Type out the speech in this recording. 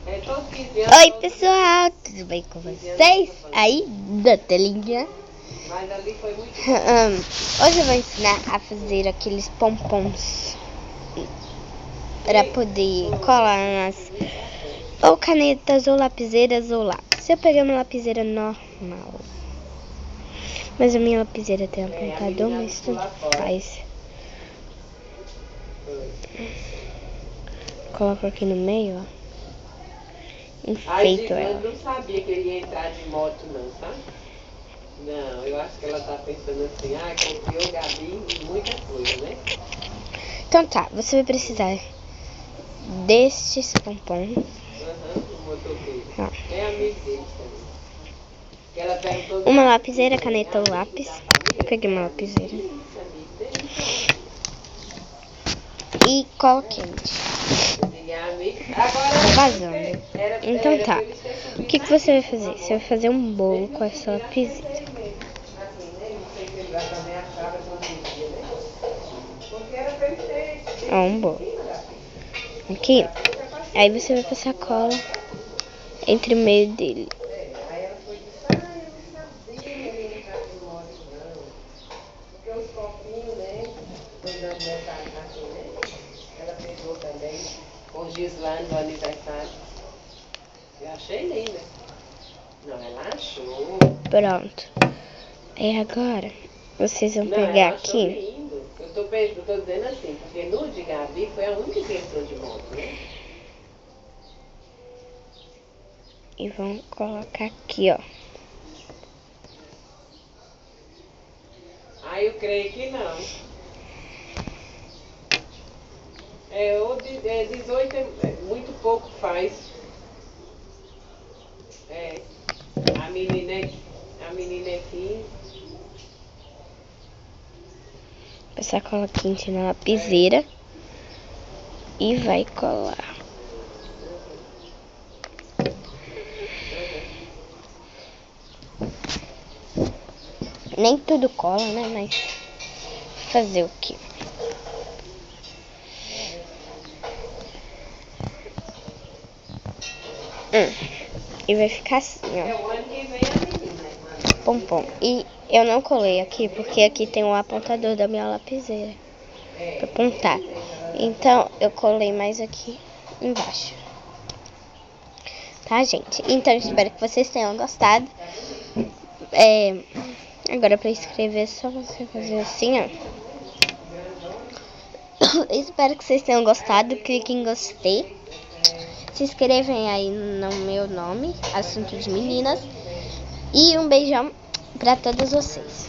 Oi pessoal, tudo bem com vocês? Aí da telinha. Hoje eu vou ensinar a fazer aqueles pompons para poder colar nas ou canetas ou lapiseiras ou lápis. Eu peguei uma lapiseira normal, mas a minha lapiseira tem apontador, mas tanto faz. Coloco aqui no meio, ó. Enfeito ela. Eu não sabia que ele ia entrar de moto não, tá? Não, eu acho que ela tá pensando assim, copiou o Gabi e muita coisa, né? Então tá, você vai precisar destes pompons. O motoqueiro. É amigo dele também. Uma lapiseira, caneta ou lápis. Peguei uma lapiseira. E cola quente. Tá vazando. Então tá. O que você vai fazer? Você vai fazer um bolo com essa lapiseira. Ó, um bolo. Aqui. Aí você vai passar cola entre o meio dele. Ela pegou também com o Gislane do aniversário. Eu achei linda. Não, ela achou. Pronto. Aí agora vocês vão pegar aqui. Lindo. Eu tô dizendo assim, porque no de Gabi foi a única que entrou de moto, né? E vão colocar aqui, ó. Eu creio que não. 18 é muito pouco faz. A menina aqui. Passar cola quente na lapiseira. E vai colar. Nem tudo cola, né? Mas fazer o quê? E vai ficar assim, ó. Pompom. E eu não colei aqui, porque aqui tem o apontador da minha lapiseira pra apontar. Então, eu colei mais aqui embaixo. Tá, gente? Então, espero que vocês tenham gostado. Agora, pra escrever, é só você fazer assim, ó. Espero que vocês tenham gostado. Clique em gostei. Se inscrevem aí no meu nome, Assunto de Meninas. E um beijão pra todos vocês.